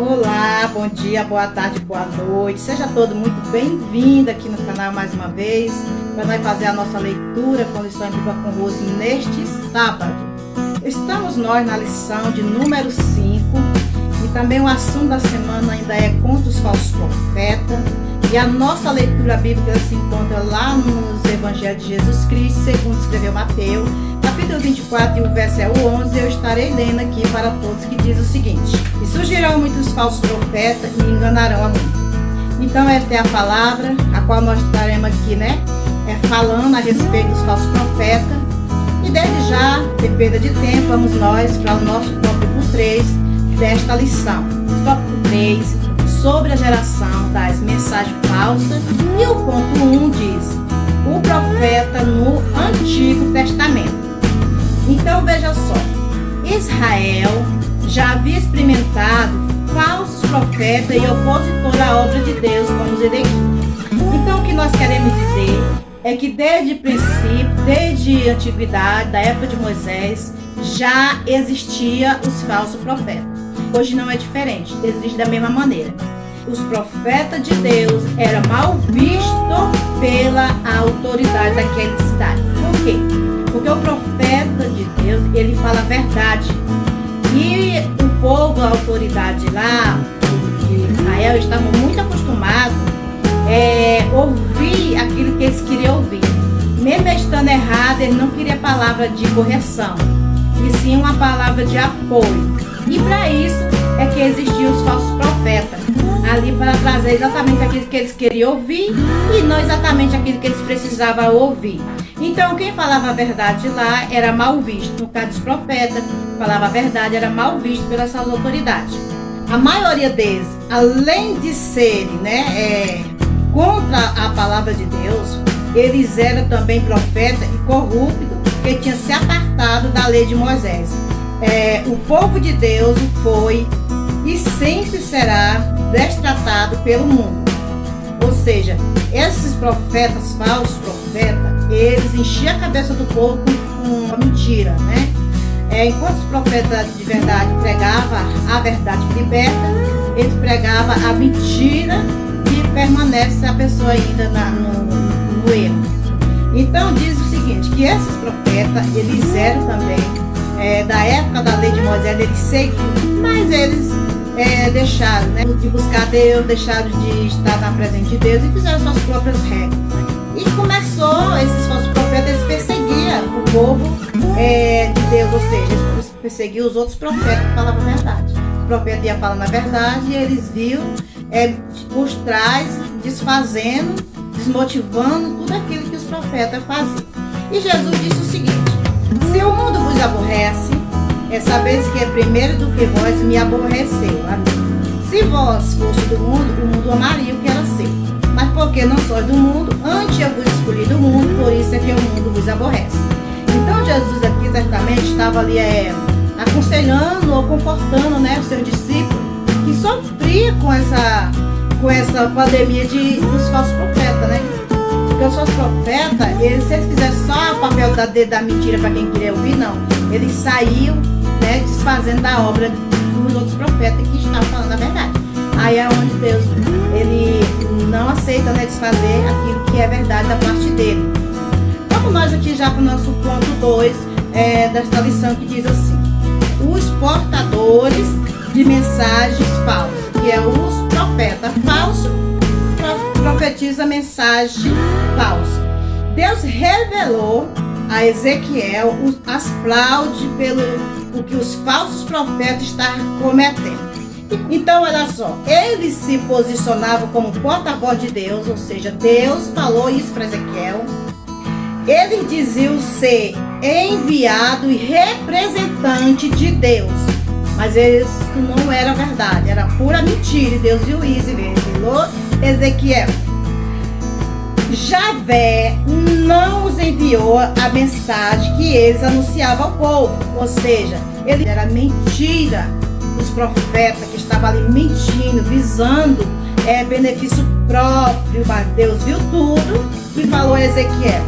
Olá, bom dia, boa tarde, boa noite. Seja todo muito bem-vindo aqui no canal mais uma vez, para nós fazer a nossa leitura com lição em Bíblia com Rose neste sábado. Estamos nós na lição de número 5 e também o assunto da semana ainda é contra os falsos profetas. E a nossa leitura bíblica se encontra lá nos Evangelhos de Jesus Cristo, segundo escreveu Mateus, capítulo 24 e o verso é o 11. Eu estarei lendo aqui para todos, que diz o seguinte: e surgirão muitos falsos profetas e enganarão a muitos. Então esta é a palavra a qual nós estaremos aqui, falando a respeito dos falsos profetas. E desde já, sem perda de tempo, vamos nós para o nosso tópico 3 desta lição. Tópico 3, sobre a geração das mensagens falsas. E o ponto 1 diz: o profeta no Antigo Testamento. Então veja só, Israel já havia experimentado falsos profetas e opositores à obra de Deus, como Zedequias. Então o que nós queremos dizer é que desde o princípio, desde a antiguidade, da época de Moisés, já existia os falsos profetas. Hoje não é diferente, existe da mesma maneira. Os profetas de Deus eram mal vistos pela autoridade daquela cidade. Por quê? Porque o profeta de Deus, ele fala a verdade. E o povo, a autoridade lá de Israel, estavam muito acostumados a ouvir aquilo que eles queriam ouvir. Mesmo estando errado, eles não queriam palavra de correção, e sim uma palavra de apoio. E para isso é que existiam os falsos profetas, ali para trazer exatamente aquilo que eles queriam ouvir e não exatamente aquilo que eles precisavam ouvir. Então quem falava a verdade lá era mal visto. No caso dos profetas, falava a verdade, era mal visto pelas suas autoridades. A maioria deles, além de serem contra a palavra de Deus, eles eram também profetas e corruptos, que tinham se apartado da lei de Moisés. O povo de Deus foi e sempre será destratado pelo mundo. Ou seja, esses profetas, falsos profetas, eles enchiam a cabeça do povo com mentira, enquanto os profetas de verdade pregavam a verdade que liberta, eles pregavam a mentira e permanece a pessoa ainda no erro. Então diz o seguinte, que esses profetas, eles eram também da época da lei de Moisés, eles seguiam, mas eles deixaram de buscar Deus, deixaram de estar na presença de Deus e fizeram suas próprias regras. E começou, esses falsos profetas, eles perseguiam o povo de Deus, ou seja, eles perseguiam os outros profetas que falavam a verdade. Os profetas iam falando a verdade e eles viam por trás, desfazendo, desmotivando tudo aquilo que os profetas faziam. E Jesus disse o seguinte: se o mundo vos aborrece, sabeis que é primeiro do que vós me aborreceu a mim. Se vós fosse do mundo, o mundo amaria o que era seu. Mas porque não sois do mundo, antes eu vos escolhi do mundo, por isso é que o mundo vos aborrece. Então Jesus aqui certamente estava ali aconselhando ou confortando os seus discípulos que sofriam com essa pandemia dos falsos profetas, Porque os falsos profetas, se eles fizessem só o papel da mentira para quem queria ouvir, não. Eles saíam desfazendo da obra dos outros profetas que estavam falando a verdade. Aí é onde Deus, ele não aceita desfazer aquilo que é verdade da parte dele. Vamos nós aqui já para o nosso ponto 2 desta lição, que diz assim: os portadores de mensagens falsas, que é os profetas falsos, profetiza mensagem falsa. Deus revelou a Ezequiel as fraudes pelo que os falsos profetas estavam cometendo. Então, olha só, eles se posicionavam como porta-voz de Deus, ou seja, Deus falou isso para Ezequiel. Eles diziam ser enviado e representante de Deus, mas isso não era verdade, era pura mentira. E Deus viu isso e revelou Ezequiel. Javé não os enviou a mensagem que eles anunciavam ao povo, ou seja, ele era mentira. Os profetas que estavam ali mentindo, visando benefício próprio, mas Deus viu tudo e falou a Ezequiel.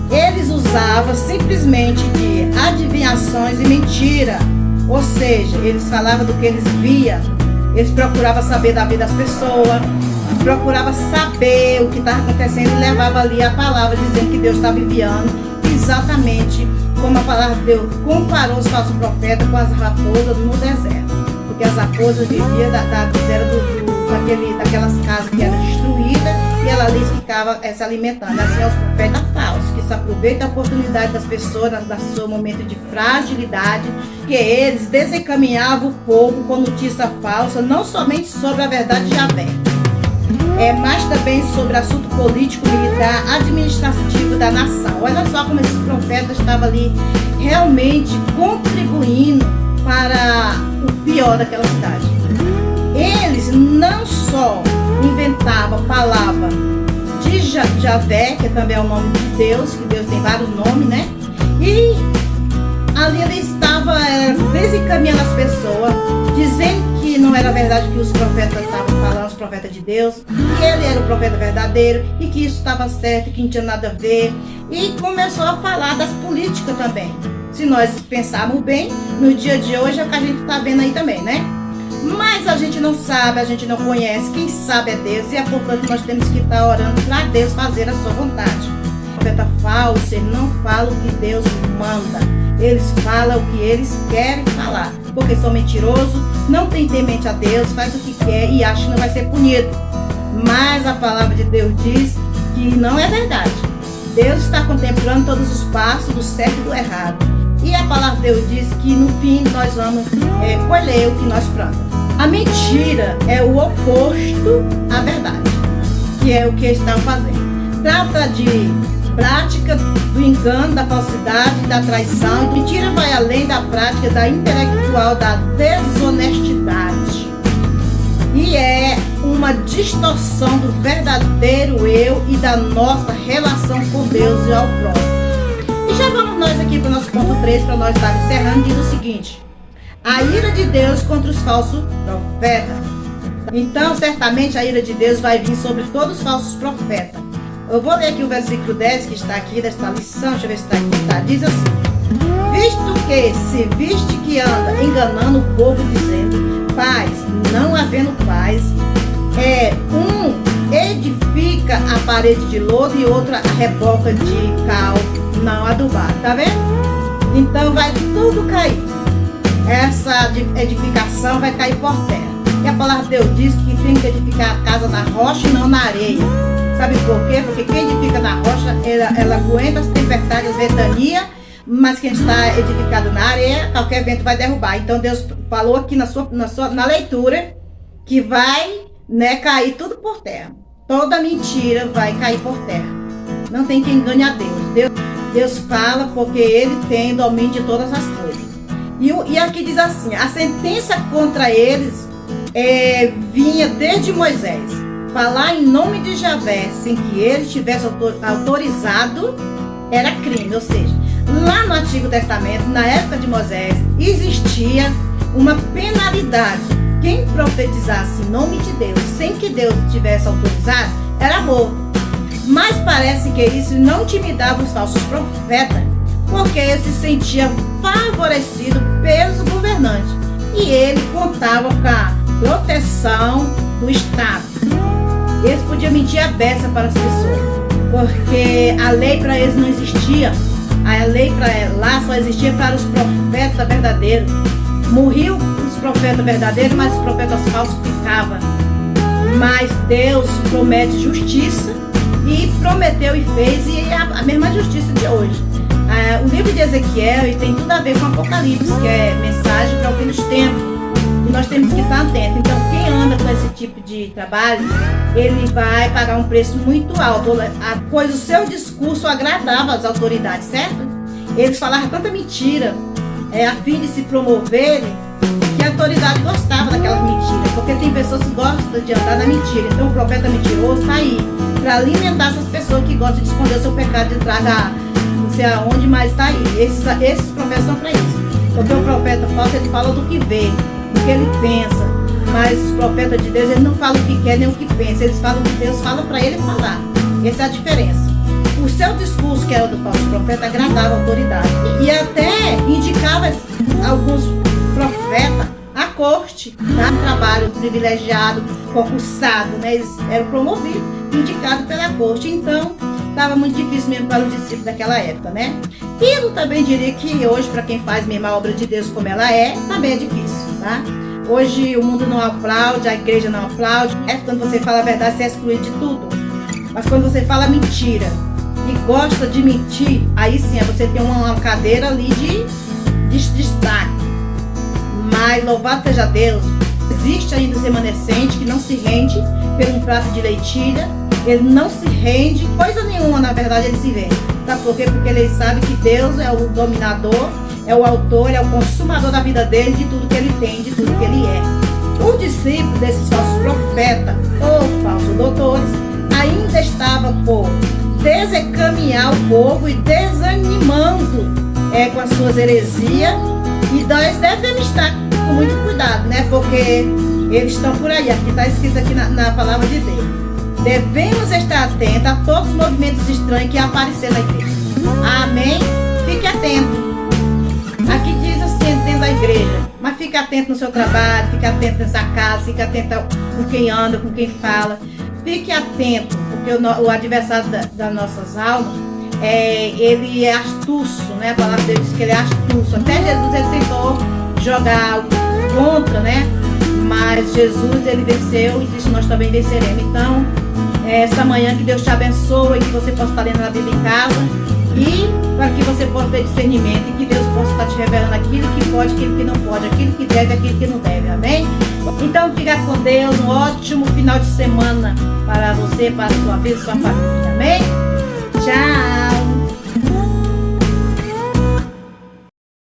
Eles usavam simplesmente de adivinhações e mentira, ou seja, eles falavam do que eles viam, Eles procuravam saber da vida das pessoas, procuravam saber o que estava acontecendo e levava ali a palavra dizendo que Deus estava enviando, exatamente como a palavra de Deus comparou os falsos profetas com as raposas no deserto. Porque as raposas viviam daquelas casas que eram destruídas e ela ali ficava se alimentando. Assim, os profetas falsos, que se aproveitam da oportunidade das pessoas, da seu momento de fragilidade, que eles desencaminhavam o povo com notícia falsa, não somente sobre a verdade de Javé, mas também sobre assunto político, militar, administrativo da nação. Olha só como esses profetas estavam ali realmente contribuindo para o pior daquela cidade. Eles não só inventavam a palavra de Javé, que também é o nome de Deus, que Deus tem vários nomes, né? E ali ele estava desencaminhando as pessoas, dizendo que não era verdade que os profetas estavam falando, os profetas de Deus, que ele era o profeta verdadeiro e que isso estava certo, que não tinha nada a ver. E começou a falar das políticas também. Se nós pensarmos bem, no dia de hoje é o que a gente está vendo aí também, né? Mas a gente não sabe, a gente não conhece, quem sabe é Deus, e é portanto nós temos que estar orando para Deus fazer a sua vontade. O profeta falso, ele não fala o que Deus manda, eles falam o que eles querem falar, porque são mentirosos, não tem temente a Deus, faz o que quer e acha que não vai ser punido. Mas a palavra de Deus diz que não é verdade. Deus está contemplando todos os passos do certo e do errado. E a palavra de Deus diz que no fim nós vamos colher o que nós plantamos. A mentira é o oposto à verdade, que é o que eles estão fazendo. Trata de prática do engano, da falsidade, da traição. Mentira vai além da prática da intelectual, da desonestidade. E é uma distorção do verdadeiro eu e da nossa relação com Deus e ao próximo. E já vamos nós aqui para o nosso ponto 3, para nós estar encerrando, diz o seguinte: a ira de Deus contra os falsos profetas. Então, certamente a ira de Deus vai vir sobre todos os falsos profetas. Eu vou ler aqui o versículo 10 que está aqui desta lição, deixa eu ver se está aqui, tá? Diz assim: visto que se viste que anda enganando o povo, dizendo paz, não havendo paz, um edifica a parede de lodo e outra a reboca de cal não adubado, tá vendo? Então vai tudo cair. Essa edificação vai cair por terra. E a palavra de Deus diz que tem que edificar a casa na rocha e não na areia. Sabe por quê? Porque quem edifica na rocha, ela aguenta as tempestades, as ventanias, mas quem está edificado na areia, qualquer vento vai derrubar. Então Deus falou aqui na leitura que vai cair tudo por terra. Toda mentira vai cair por terra. Não tem quem ganhe a Deus. Deus fala porque Ele tem domínio de todas as coisas. E aqui diz assim: a sentença contra eles vinha desde Moisés. Falar em nome de Javé sem que ele tivesse autorizado era crime. Ou seja, lá no Antigo Testamento, na época de Moisés, existia uma penalidade. Quem profetizasse em nome de Deus sem que Deus tivesse autorizado era morto. Mas parece que isso não intimidava os falsos profetas, porque ele se sentia favorecido pelos governantes e ele contava com a proteção do Estado. Eles podiam mentir a beça para as pessoas, porque a lei para eles não existia. A lei para lá só existia para os profetas verdadeiros. Morriam os profetas verdadeiros, mas os profetas falsos ficavam. Mas Deus promete justiça, e prometeu e fez, e é a mesma justiça de hoje. O livro de Ezequiel tem tudo a ver com Apocalipse, que é mensagem para o fim dos tempos. E nós temos que estar atentos. Então, quem anda com esse tipo de trabalho, ele vai pagar um preço muito alto, pois o seu discurso agradava às autoridades, certo? Eles falavam tanta mentira, a fim de se promoverem, que a autoridade gostava daquelas mentiras, porque tem pessoas que gostam de andar na mentira. Então, o profeta mentiroso está aí para alimentar essas pessoas que gostam de esconder o seu pecado de trás da não sei aonde, mas está aí. Esses profetas são para isso. Porque o profeta falso, ele fala do que vê, do que ele pensa. Mas os profetas de Deus, eles não falam o que quer nem o que pensa. Eles falam o que Deus fala para ele falar. Essa é a diferença. O seu discurso, que era do falso profeta, agradava a autoridade. E até indicava alguns profetas a corte, tá? Trabalho privilegiado, concursado, né? Eles eram promovidos, indicados pela corte. Então, estava muito difícil mesmo para os discípulos daquela época, né? E eu também diria que hoje, para quem faz mesmo a obra de Deus como ela é, também é difícil, tá? Hoje o mundo não aplaude, a igreja não aplaude. Quando você fala a verdade, você é excluído de tudo. Mas quando você fala mentira e gosta de mentir, aí sim, você tem uma cadeira ali de destaque. Mas louvado seja Deus, existe ainda esse remanescente que não se rende por um prato de leitilha. Ele não se rende, coisa nenhuma, na verdade, ele se vende. Sabe por quê? Porque ele sabe que Deus é o dominador, é o autor, é o consumador da vida dele, de tudo que ele tem, de tudo que ele é. O discípulo desses falsos profetas ou falsos doutores ainda estava por desencaminhar o povo e desanimando com as suas heresias. E nós devemos estar com muito cuidado, né? Porque eles estão por aí, aqui está escrito aqui na palavra de Deus. Devemos estar atentos a todos os movimentos estranhos que aparecerem na igreja. Amém? Fique atento. Aqui diz assim, dentro da igreja. Mas fique atento no seu trabalho, fique atento nessa casa, fique atento com quem anda, com quem fala. Fique atento, porque o adversário das nossas almas, ele é astuto, né? A palavra dele diz que ele é astuto. Até Jesus ele tentou jogar algo contra, né? Mas Jesus ele venceu e disse: nós também venceremos. Então, essa manhã que Deus te abençoe, que você possa estar lendo a Bíblia em casa e para que você possa ter discernimento e que Deus possa estar te revelando aquilo que pode, aquilo que não pode, aquilo que deve, aquilo que não deve. Amém? Então, fica com Deus. Um ótimo final de semana para você, para a sua vida, sua família. Amém? Tchau!